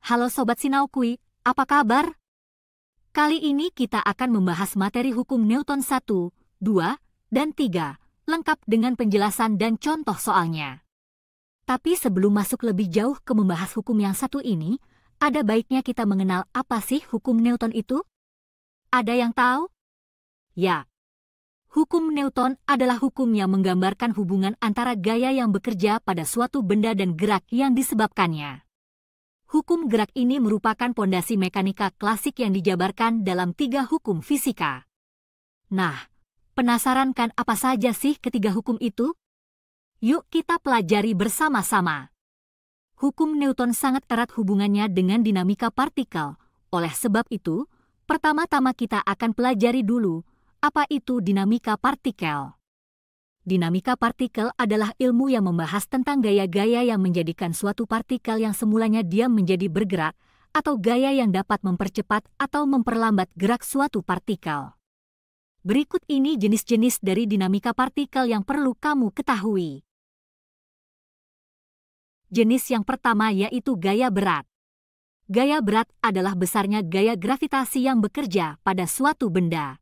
Halo Sobat Sinaukui, apa kabar? Kali ini kita akan membahas materi hukum Newton 1, 2, dan 3, lengkap dengan penjelasan dan contoh soalnya. Tapi sebelum masuk lebih jauh ke membahas hukum yang satu ini, ada baiknya kita mengenal apa sih hukum Newton itu? Ada yang tahu? Ya. Hukum Newton adalah hukum yang menggambarkan hubungan antara gaya yang bekerja pada suatu benda dan gerak yang disebabkannya. Hukum gerak ini merupakan pondasi mekanika klasik yang dijabarkan dalam 3 hukum fisika. Nah, penasaran kan apa saja sih ketiga hukum itu? Yuk kita pelajari bersama-sama. Hukum Newton sangat erat hubungannya dengan dinamika partikel. Oleh sebab itu, pertama-tama kita akan pelajari dulu apa itu dinamika partikel. Dinamika partikel adalah ilmu yang membahas tentang gaya-gaya yang menjadikan suatu partikel yang semulanya diam menjadi bergerak, atau gaya yang dapat mempercepat atau memperlambat gerak suatu partikel. Berikut ini jenis-jenis dari dinamika partikel yang perlu kamu ketahui. Jenis yang pertama yaitu gaya berat. Gaya berat adalah besarnya gaya gravitasi yang bekerja pada suatu benda.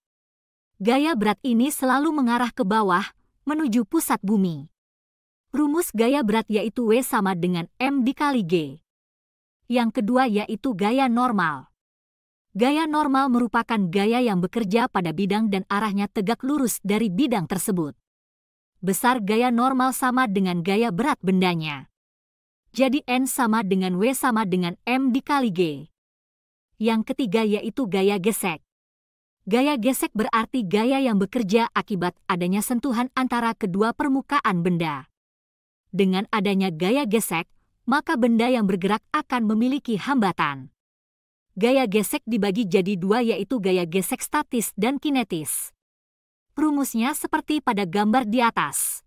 Gaya berat ini selalu mengarah ke bawah, menuju pusat bumi. Rumus gaya berat yaitu W sama dengan M dikali G. Yang kedua yaitu gaya normal. Gaya normal merupakan gaya yang bekerja pada bidang dan arahnya tegak lurus dari bidang tersebut. Besar gaya normal sama dengan gaya berat bendanya. Jadi N sama dengan W sama dengan M dikali G. Yang ketiga yaitu gaya gesek. Gaya gesek berarti gaya yang bekerja akibat adanya sentuhan antara kedua permukaan benda. Dengan adanya gaya gesek, maka benda yang bergerak akan memiliki hambatan. Gaya gesek dibagi jadi 2 yaitu gaya gesek statis dan kinetis. Rumusnya seperti pada gambar di atas.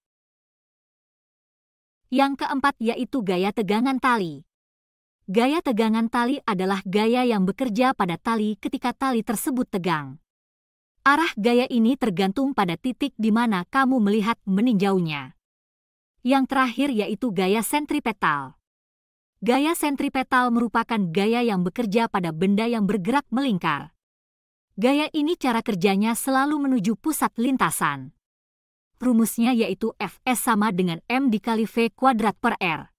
Yang keempat yaitu gaya tegangan tali. Gaya tegangan tali adalah gaya yang bekerja pada tali ketika tali tersebut tegang. Arah gaya ini tergantung pada titik di mana kamu melihat meninjaunya. Yang terakhir yaitu gaya sentripetal. Gaya sentripetal merupakan gaya yang bekerja pada benda yang bergerak melingkar. Gaya ini cara kerjanya selalu menuju pusat lintasan. Rumusnya yaitu Fs sama dengan M dikali V kuadrat per R.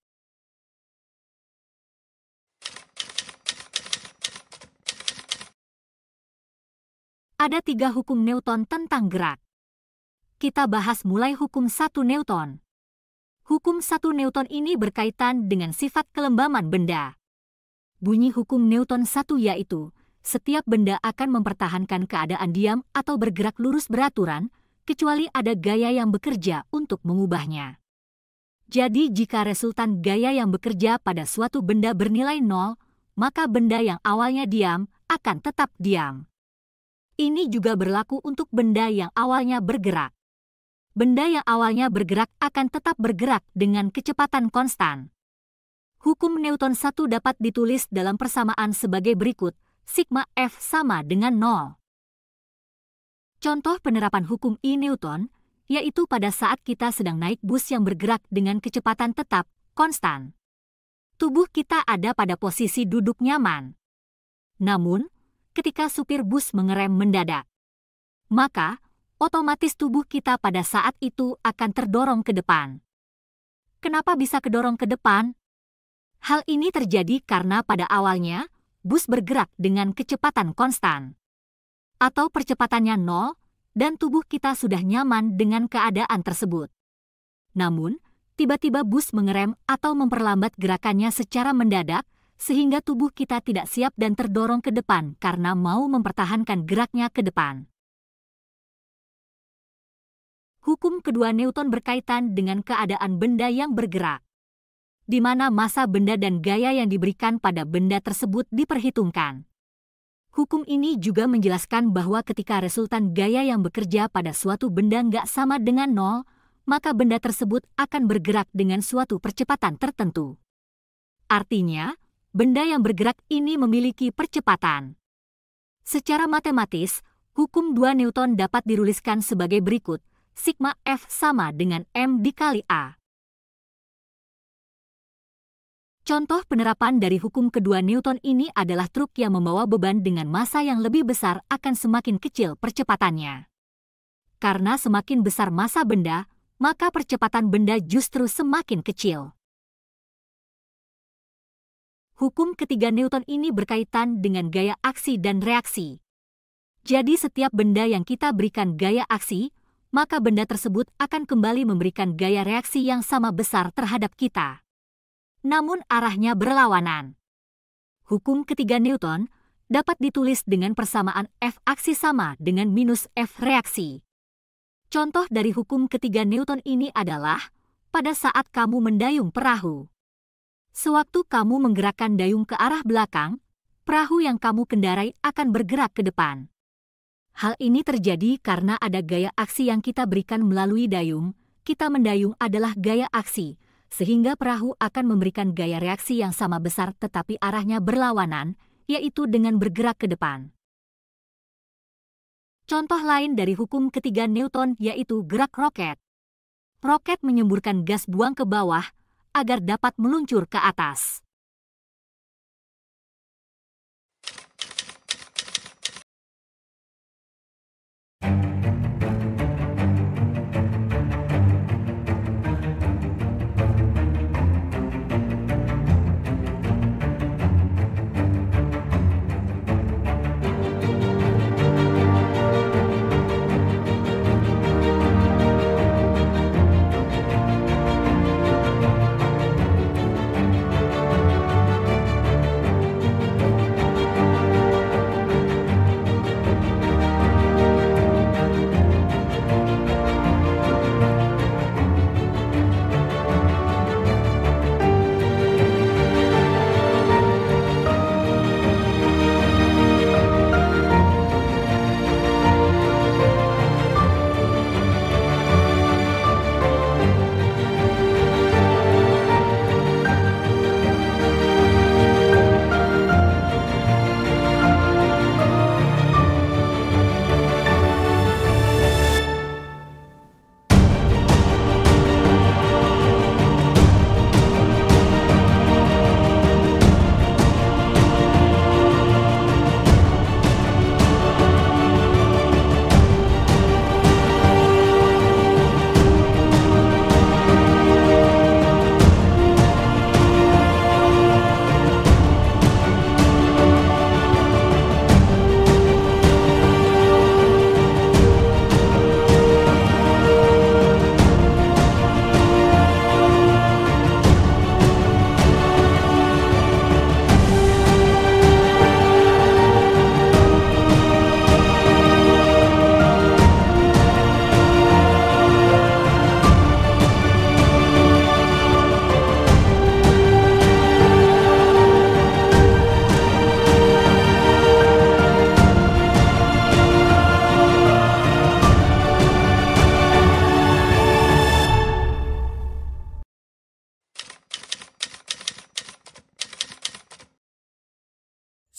Ada 3 hukum Newton tentang gerak. Kita bahas mulai hukum 1 Newton. Hukum 1 Newton ini berkaitan dengan sifat kelembaman benda. Bunyi hukum Newton 1 yaitu, setiap benda akan mempertahankan keadaan diam atau bergerak lurus beraturan, kecuali ada gaya yang bekerja untuk mengubahnya. Jadi jika resultan gaya yang bekerja pada suatu benda bernilai 0, maka benda yang awalnya diam akan tetap diam. Ini juga berlaku untuk benda yang awalnya bergerak. Benda yang awalnya bergerak akan tetap bergerak dengan kecepatan konstan. Hukum Newton 1 dapat ditulis dalam persamaan sebagai berikut, sigma F sama dengan 0. Contoh penerapan hukum I Newton, yaitu pada saat kita sedang naik bus yang bergerak dengan kecepatan tetap, konstan. Tubuh kita ada pada posisi duduk nyaman. Namun, ketika supir bus mengerem mendadak, maka otomatis tubuh kita pada saat itu akan terdorong ke depan. Kenapa bisa kedorong ke depan? Hal ini terjadi karena pada awalnya bus bergerak dengan kecepatan konstan, atau percepatannya 0, dan tubuh kita sudah nyaman dengan keadaan tersebut. Namun, tiba-tiba bus mengerem atau memperlambat gerakannya secara mendadak, sehingga tubuh kita tidak siap dan terdorong ke depan karena mau mempertahankan geraknya ke depan. Hukum kedua Newton berkaitan dengan keadaan benda yang bergerak, di mana massa benda dan gaya yang diberikan pada benda tersebut diperhitungkan. Hukum ini juga menjelaskan bahwa ketika resultan gaya yang bekerja pada suatu benda nggak sama dengan 0, maka benda tersebut akan bergerak dengan suatu percepatan tertentu. Artinya, benda yang bergerak ini memiliki percepatan. Secara matematis, hukum 2 Newton dapat diruliskan sebagai berikut, sigma F sama dengan M dikali A. Contoh penerapan dari hukum kedua Newton ini adalah truk yang membawa beban dengan massa yang lebih besar akan semakin kecil percepatannya. Karena semakin besar massa benda, maka percepatan benda justru semakin kecil. Hukum ketiga Newton ini berkaitan dengan gaya aksi dan reaksi. Jadi setiap benda yang kita berikan gaya aksi, maka benda tersebut akan kembali memberikan gaya reaksi yang sama besar terhadap kita. Namun arahnya berlawanan. Hukum ketiga Newton dapat ditulis dengan persamaan F aksi sama dengan minus F reaksi. Contoh dari hukum ketiga Newton ini adalah pada saat kamu mendayung perahu. Sewaktu kamu menggerakkan dayung ke arah belakang, perahu yang kamu kendarai akan bergerak ke depan. Hal ini terjadi karena ada gaya aksi yang kita berikan melalui dayung. Kita mendayung adalah gaya aksi, sehingga perahu akan memberikan gaya reaksi yang sama besar tetapi arahnya berlawanan, yaitu dengan bergerak ke depan. Contoh lain dari hukum ketiga Newton yaitu gerak roket. Roket menyemburkan gas buang ke bawah agar dapat meluncur ke atas.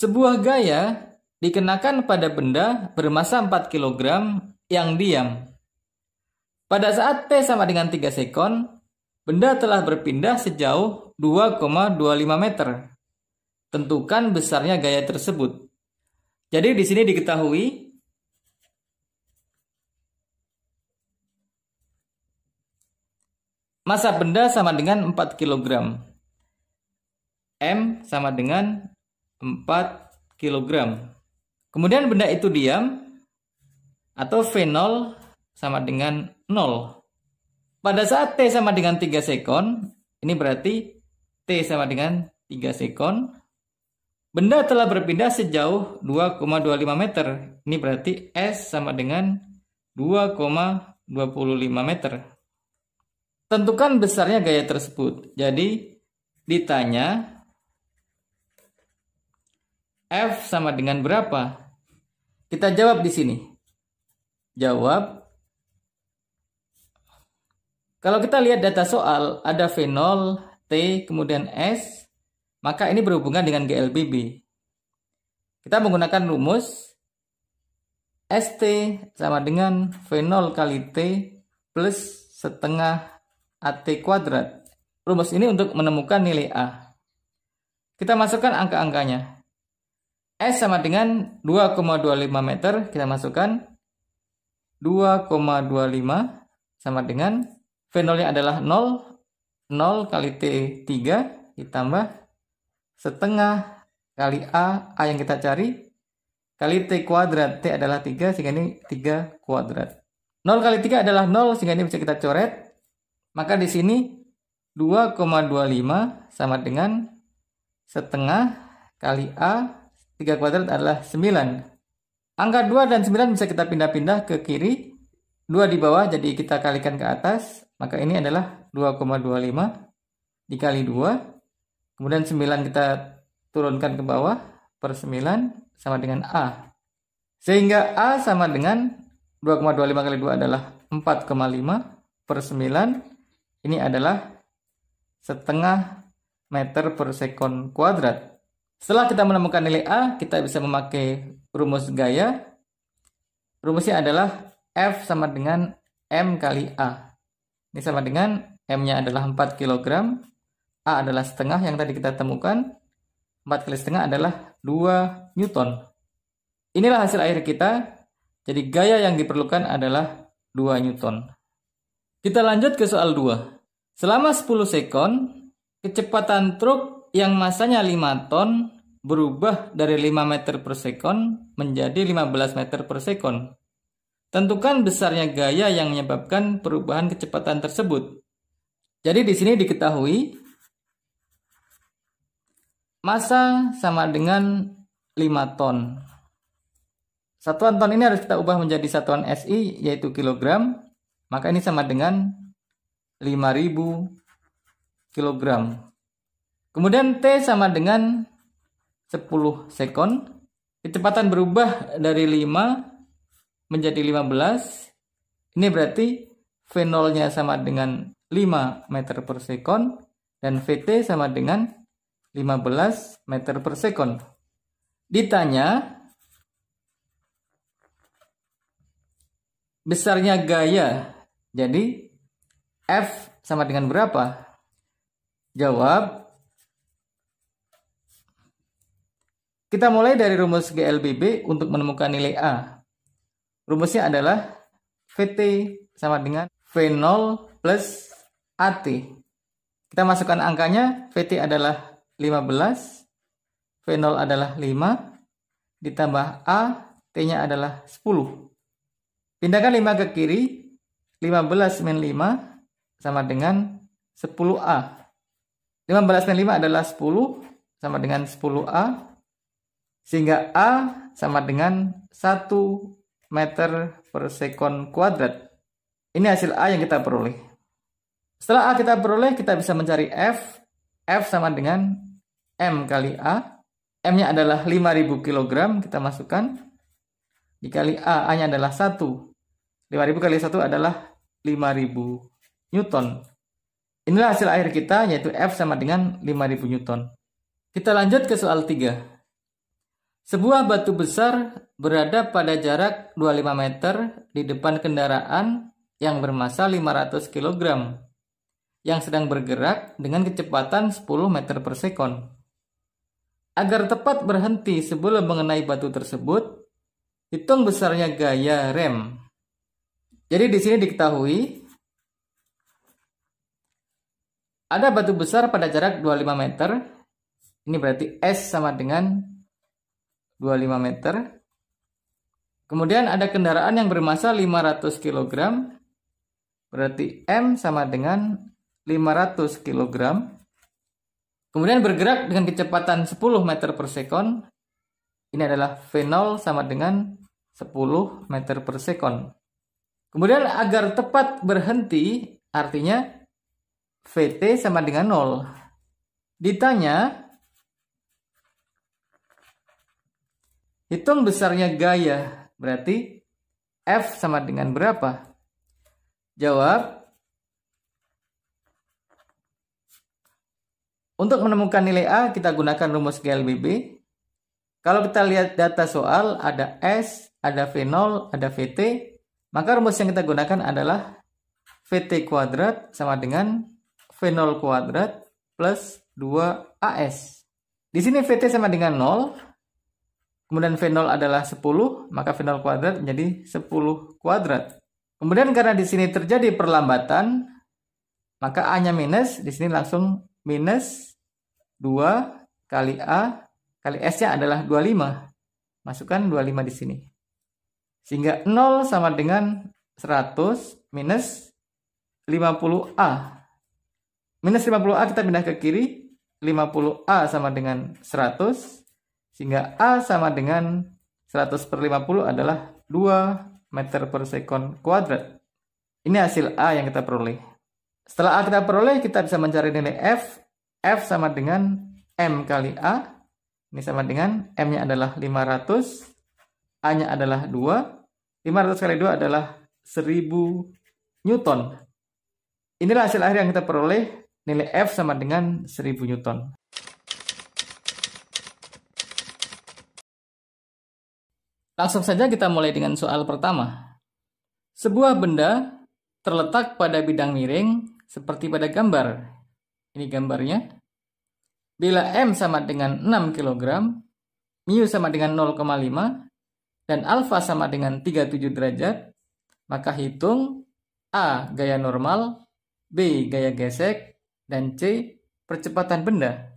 Sebuah gaya dikenakan pada benda bermassa 4 kg yang diam. Pada saat T sama dengan 3 sekon, benda telah berpindah sejauh 2,25 meter. Tentukan besarnya gaya tersebut. Jadi di sini diketahui massa benda sama dengan 4 kg. M sama dengan 4 kg. Kemudian benda itu diam atau V0 sama dengan 0. Pada saat T sama dengan 3 sekon, ini berarti T sama dengan 3 sekon, benda telah berpindah sejauh 2,25 meter. Ini berarti S sama dengan 2,25 meter. Tentukan besarnya gaya tersebut. Jadi ditanya F sama dengan berapa? Kita jawab di sini. Jawab. Kalau kita lihat data soal, ada V0, T, kemudian S, maka ini berhubungan dengan GLBB. Kita menggunakan rumus ST sama dengan V0 kali T plus setengah AT kuadrat. Rumus ini untuk menemukan nilai A. Kita masukkan angka-angkanya. S sama dengan 2,25 meter, kita masukkan 2,25 sama dengan V0-nya adalah 0, 0 kali T3 ditambah setengah kali A yang kita cari, kali T kuadrat, T adalah 3 sehingga ini 3 kuadrat. 0 kali 3 adalah 0 sehingga ini bisa kita coret. Maka di sini 2,25 sama dengan setengah kali A, 3 kuadrat adalah 9. Angka 2 dan 9 bisa kita pindah-pindah ke kiri. 2 di bawah jadi kita kalikan ke atas. Maka ini adalah 2,25 dikali 2. Kemudian 9 kita turunkan ke bawah per 9 sama dengan A. Sehingga A sama dengan 2,25 kali 2 adalah 4,5 per 9. Ini adalah setengah meter per sekon kuadrat. Setelah kita menemukan nilai A, kita bisa memakai rumus gaya. Rumusnya adalah F sama dengan M kali A. Ini sama dengan M-nya adalah 4 kg, A adalah setengah yang tadi kita temukan. 4 kali setengah adalah 2 Newton. Inilah hasil akhir kita. Jadi gaya yang diperlukan adalah 2 Newton. Kita lanjut ke soal 2. Selama 10 sekon, kecepatan truk yang masanya 5 ton berubah dari 5 meter per sekon menjadi 15 meter per sekon. Tentukan besarnya gaya yang menyebabkan perubahan kecepatan tersebut. Jadi di sini diketahui massa sama dengan 5 ton. Satuan ton ini harus kita ubah menjadi satuan SI yaitu kilogram. Maka ini sama dengan 5.000 kilogram. Kemudian T sama dengan 10 sekon. Kecepatan berubah dari 5 menjadi 15. Ini berarti V0-nya sama dengan 5 meter per sekon. Dan VT sama dengan 15 meter per sekon. Ditanya besarnya gaya. Jadi F sama dengan berapa? Jawab. Kita mulai dari rumus GLBB untuk menemukan nilai A. Rumusnya adalah VT sama dengan V0 plus AT. Kita masukkan angkanya, VT adalah 15, V0 adalah 5, ditambah A, T-nya adalah 10. Pindahkan 5 ke kiri, 15 min 5 sama dengan 10A. 15 min 5 adalah 10 sama dengan 10A. Sehingga A sama dengan 1 meter per sekon kuadrat. Ini hasil A yang kita peroleh. Setelah A kita peroleh, kita bisa mencari F. F sama dengan M kali A. M-nya adalah 5.000 kg, kita masukkan. Dikali A, A-nya adalah 1. 5.000 kali 1 adalah 5.000 Newton. Inilah hasil akhir kita, yaitu F sama dengan 5.000 Newton. Kita lanjut ke soal 3. Sebuah batu besar berada pada jarak 25 meter di depan kendaraan yang bermassa 500 kg yang sedang bergerak dengan kecepatan 10 meter per sekon. Agar tepat berhenti sebelum mengenai batu tersebut, hitung besarnya gaya rem. Jadi di sini diketahui ada batu besar pada jarak 25 meter. Ini berarti S sama dengan 25 meter. Kemudian ada kendaraan yang bermassa 500 kg. Berarti M sama dengan 500 kg. Kemudian bergerak dengan kecepatan 10 meter per sekon. Ini adalah V0 sama dengan 10 meter per sekon. Kemudian agar tepat berhenti, artinya VT sama dengan 0. Ditanya, hitung besarnya gaya, berarti F sama dengan berapa? Jawab. Untuk menemukan nilai A, kita gunakan rumus GLBB. Kalau kita lihat data soal, ada S, ada V0, ada VT. Maka rumus yang kita gunakan adalah VT kuadrat sama dengan V0 kuadrat plus 2AS. Di sini VT sama dengan 0. Kemudian V0 adalah 10, maka V0 kuadrat menjadi 10 kuadrat. Kemudian karena di sini terjadi perlambatan, maka A-nya minus, di sini langsung minus 2 kali A kali S-nya adalah 25. Masukkan 25 di sini. Sehingga 0 sama dengan 100 minus 50A. Minus 50A kita pindah ke kiri, 50A sama dengan 100. Sehingga A sama dengan 100 per 50 adalah 2 meter per sekon kuadrat. Ini hasil A yang kita peroleh. Setelah A kita peroleh, kita bisa mencari nilai F. F sama dengan M kali A. Ini sama dengan M-nya adalah 500. A-nya adalah 2. 500 kali 2 adalah 1000 Newton. Inilah hasil akhir yang kita peroleh. Nilai F sama dengan 1000 Newton. Langsung saja kita mulai dengan soal pertama. Sebuah benda terletak pada bidang miring seperti pada gambar. Ini gambarnya. Bila M sama dengan 6 kg, mu sama dengan 0,5, dan alfa sama dengan 37 derajat, maka hitung A gaya normal, B gaya gesek, dan C percepatan benda.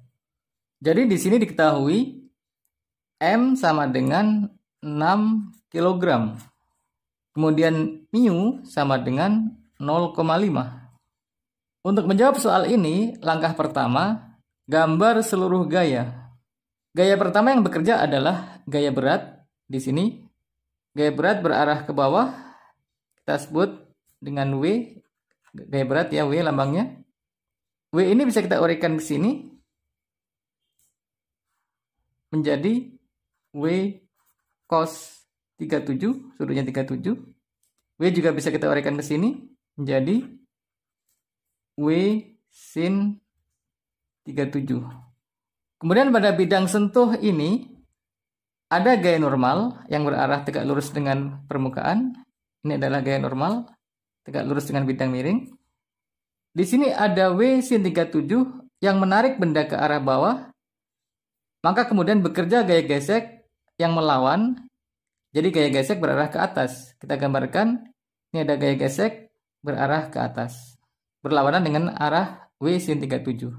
Jadi di sini diketahui M sama dengan 6 kg. Kemudian mu sama dengan 0,5. Untuk menjawab soal ini, langkah pertama, gambar seluruh gaya. Gaya pertama yang bekerja adalah gaya berat. Di sini, gaya berat berarah ke bawah. Kita sebut dengan W. Gaya berat ya, W lambangnya. W ini bisa kita uraikan ke sini menjadi W cos 37, sudutnya 37. W juga bisa kita uraikan ke sini menjadi W sin 37. Kemudian pada bidang sentuh ini ada gaya normal yang berarah tegak lurus dengan permukaan. Ini adalah gaya normal tegak lurus dengan bidang miring. Di sini ada W sin 37 yang menarik benda ke arah bawah. Maka kemudian bekerja gaya gesek yang melawan. Jadi gaya gesek berarah ke atas. Kita gambarkan, ini ada gaya gesek berarah ke atas. Berlawanan dengan arah W sin 37.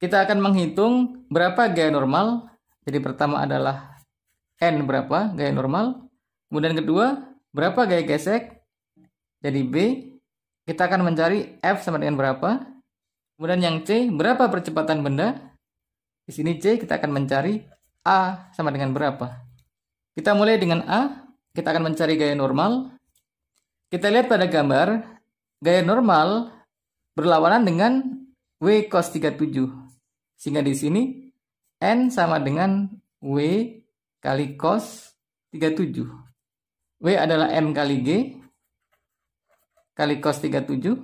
Kita akan menghitung berapa gaya normal. Jadi pertama adalah N berapa gaya normal. Kemudian kedua, berapa gaya gesek. Jadi B, kita akan mencari F sama dengan berapa. Kemudian yang C, berapa percepatan benda. Di sini C, kita akan mencari A sama dengan berapa. Kita mulai dengan A, kita akan mencari gaya normal. Kita lihat pada gambar, gaya normal berlawanan dengan W cos 37. Sehingga di sini N sama dengan W kali cos 37. W adalah M kali G kali cos 37.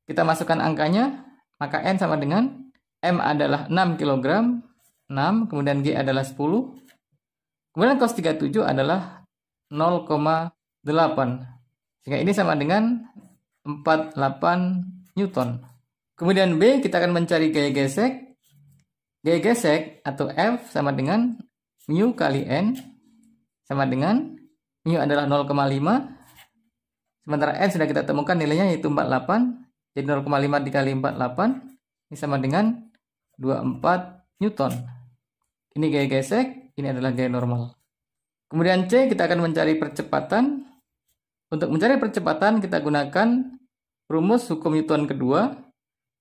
Kita masukkan angkanya, maka N sama dengan M adalah 6 kg, 6, kemudian G adalah 10. Kemudian cos 37 adalah 0,8. Sehingga ini sama dengan 48 Newton. Kemudian B, kita akan mencari gaya gesek. Gaya gesek atau F sama dengan mu kali N. Sama dengan mu adalah 0,5. Sementara N sudah kita temukan nilainya yaitu 48. Jadi 0,5 dikali 48. Ini sama dengan 24 Newton. Ini gaya gesek, ini adalah gaya normal. Kemudian C, kita akan mencari percepatan. Untuk mencari percepatan kita gunakan rumus hukum Newton kedua,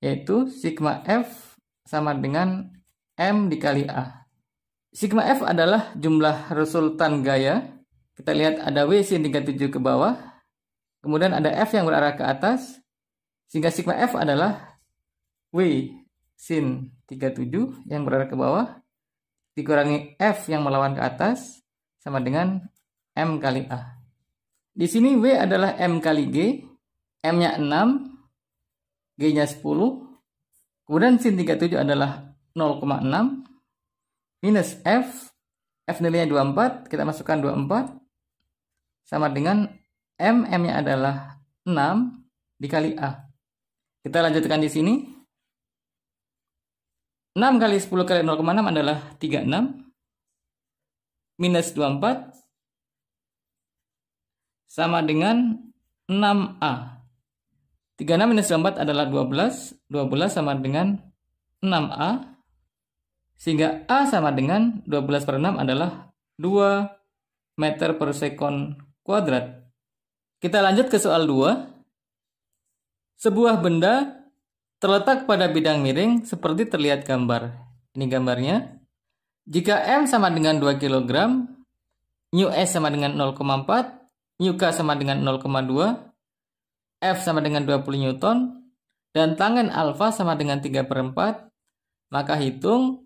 yaitu sigma F sama dengan M dikali A. Sigma F adalah jumlah resultan gaya. Kita lihat ada W sin 37 ke bawah. Kemudian ada F yang berarah ke atas. Sehingga sigma F adalah W sin 37 yang berarah ke bawah dikurangi F yang melawan ke atas sama dengan M kali A. Di sini W adalah M kali G, M-nya 6, G-nya 10. Kemudian sin 37 adalah 0,6 minus F. F nilainya 24, kita masukkan 24 sama dengan M, M-nya adalah 6 dikali A. Kita lanjutkan di sini. 6 kali 10 kali 0,6 adalah 36. Minus 24 sama dengan 6A. 36 minus 24 adalah 12. 12 sama dengan 6A. Sehingga A sama dengan 12 per 6 adalah 2 meter per sekon kuadrat. Kita lanjut ke soal 2. Sebuah benda terletak pada bidang miring seperti terlihat gambar. Ini gambarnya. Jika M sama dengan 2 kg, mu S sama dengan 0,4, mu K sama dengan 0,2, F sama dengan 20 Newton, dan tangen alfa sama dengan 3/4, maka hitung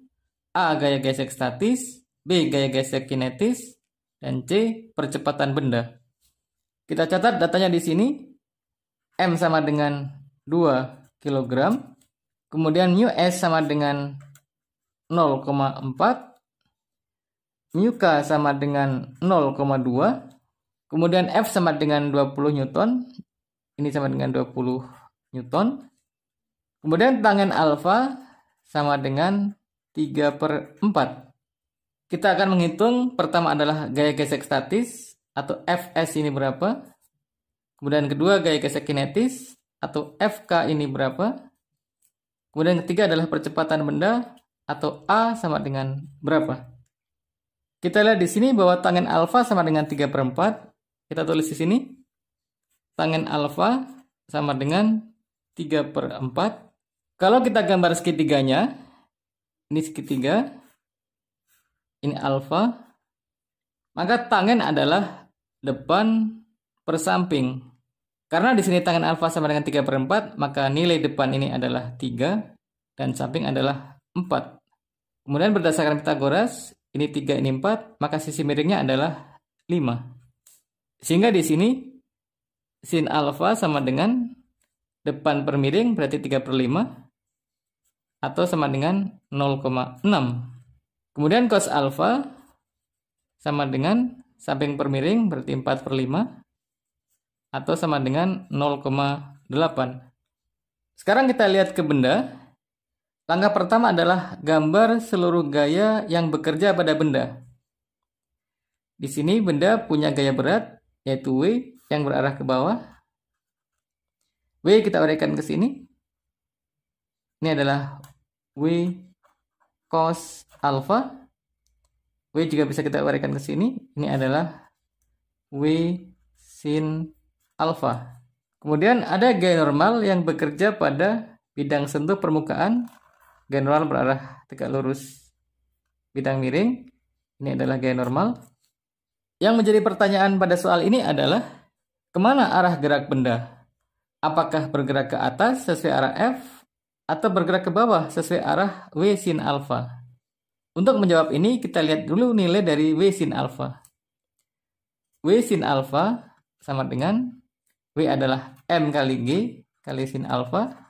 A gaya gesek statis, B gaya gesek kinetis, dan C percepatan benda. Kita catat datanya di sini. M sama dengan 2 kg, kemudian mu S sama dengan 0,4, mu K sama dengan 0,2, kemudian F sama dengan 20 Newton, ini sama dengan 20 Newton, kemudian tangen alfa sama dengan 3/4. Kita akan menghitung, pertama adalah gaya gesek statis atau Fs ini berapa, kemudian kedua gaya gesek kinetis atau Fk ini berapa, kemudian ketiga adalah percepatan benda atau A sama dengan berapa. Kita lihat di sini bahwa tangen alfa sama dengan 3/4. Kita tulis di sini. Tangen alfa sama dengan 3/4. Kalau kita gambar segitiganya, ini segitiga, ini alfa, maka tangen adalah depan per samping. Karena di sini tangen alfa sama dengan 3/4, maka nilai depan ini adalah 3 dan samping adalah 4. Kemudian berdasarkan Pythagoras, ini 3, ini 4, maka sisi miringnya adalah 5. Sehingga di sini sin alfa sama dengan depan per miring berarti 3/5 atau sama dengan 0,6. Kemudian cos alfa sama dengan samping per miring berarti 4/5 atau sama dengan 0,8. Sekarang kita lihat ke benda. Langkah pertama adalah gambar seluruh gaya yang bekerja pada benda. Di sini benda punya gaya berat, yaitu W yang berarah ke bawah. W kita uraikan ke sini. Ini adalah W cos alfa. W juga bisa kita uraikan ke sini. Ini adalah W sin alfa. Kemudian ada gaya normal yang bekerja pada bidang sentuh permukaan. Gaya normal berarah tegak lurus bidang miring. Ini adalah gaya normal. Yang menjadi pertanyaan pada soal ini adalah kemana arah gerak benda? Apakah bergerak ke atas sesuai arah F atau bergerak ke bawah sesuai arah W sin alfa? Untuk menjawab ini kita lihat dulu nilai dari W sin alfa. W sin alfa sama dengan W adalah M kali G kali sin alfa.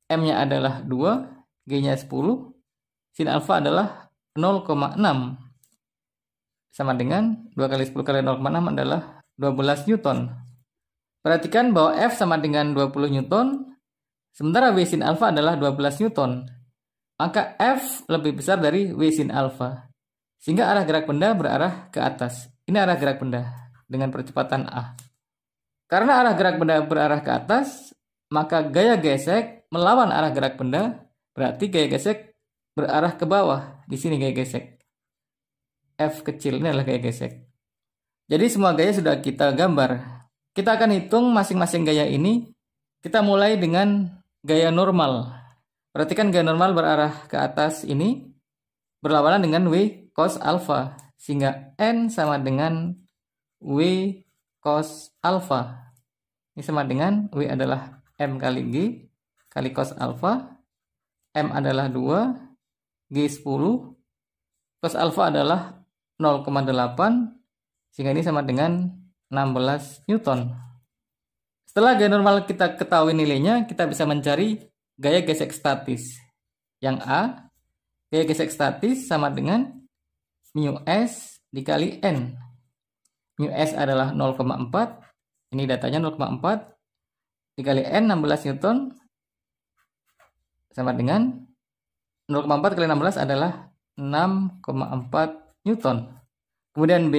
M-nya adalah 2, G-nya 10, sin alfa adalah 0,6. Sama dengan 2 kali 10 kali 0,6 adalah 12 Newton. Perhatikan bahwa F sama dengan 20 Newton, sementara W sin alfa adalah 12 Newton. Maka F lebih besar dari W sin alfa. Sehingga arah gerak benda berarah ke atas. Ini arah gerak benda dengan percepatan A. Karena arah gerak benda berarah ke atas, maka gaya gesek melawan arah gerak benda, berarti gaya gesek berarah ke bawah. Di sini gaya gesek. F kecil ini adalah gaya gesek. Jadi semua gaya sudah kita gambar. Kita akan hitung masing-masing gaya ini. Kita mulai dengan gaya normal. Perhatikan gaya normal berarah ke atas ini berlawanan dengan W cos alfa. Sehingga N sama dengan W cos alfa. Ini sama dengan W adalah M kali G kali cos alfa. M adalah 2, G 10, cos alfa adalah 0,8, sehingga ini sama dengan 16 Newton. Setelah gaya normal kita ketahui nilainya, kita bisa mencari gaya gesek statis. Yang A, gaya gesek statis sama dengan mu S dikali N. Mu S adalah 0,4, ini datanya 0,4, dikali N 16 Newton, sama dengan 0,4 kali 16 adalah 6,4 Newton. Kemudian B,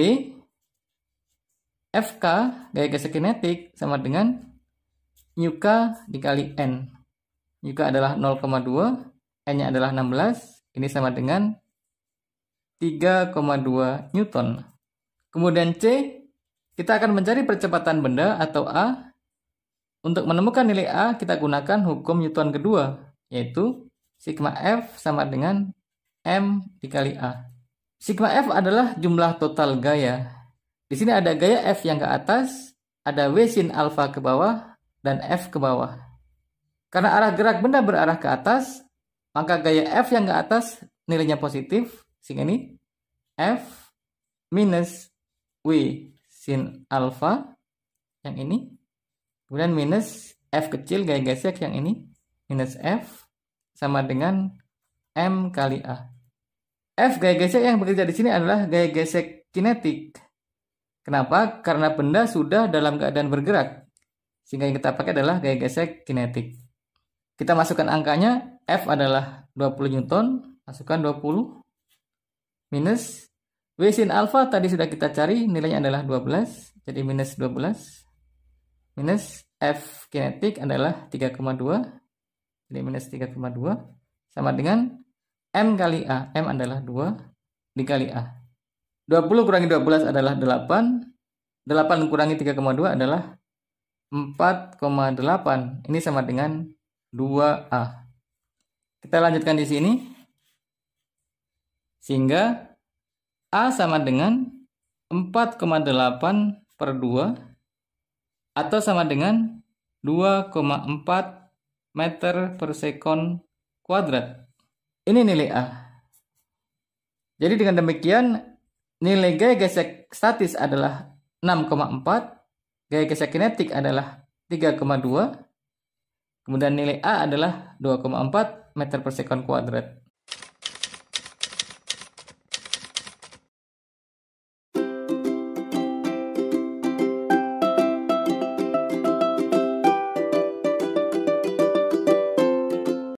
Fk, gaya gesek kinetik, sama dengan Nk dikali N. Nk adalah 0,2, N-nya adalah 16, ini sama dengan 3,2 Newton. Kemudian C, kita akan mencari percepatan benda atau A. Untuk menemukan nilai A, kita gunakan hukum Newton kedua, yaitu sigma F sama dengan M dikali A. Sigma F adalah jumlah total gaya. Di sini ada gaya F yang ke atas, ada W sin alfa ke bawah, dan F ke bawah. Karena arah gerak benda berarah ke atas, maka gaya F yang ke atas nilainya positif, sehingga ini F minus W sin alfa, yang ini. Kemudian minus F kecil gaya gesek yang ini, minus F sama dengan M kali A. F gaya gesek yang bekerja di sini adalah gaya gesek kinetik. Kenapa? Karena benda sudah dalam keadaan bergerak. Sehingga yang kita pakai adalah gaya gesek kinetik. Kita masukkan angkanya, F adalah 20 Newton, masukkan 20, minus W sin alfa tadi sudah kita cari, nilainya adalah 12, jadi minus 12. Minus F kinetik adalah 3,2, jadi minus 3,2, sama dengan M kali A. M adalah 2 dikali A. 20 kurangi 12 adalah 8. 8 kurangi 3,2 adalah 4,8. Ini sama dengan 2A. Kita lanjutkan di sini. Sehingga A sama dengan 4,8 per 2 atau sama dengan 2,4 meter per sekon kuadrat. Ini nilai A. Jadi dengan demikian nilai gaya gesek statis adalah 6,4, gaya gesek kinetik adalah 3,2, kemudian nilai A adalah 2,4 meter per sekon kuadrat.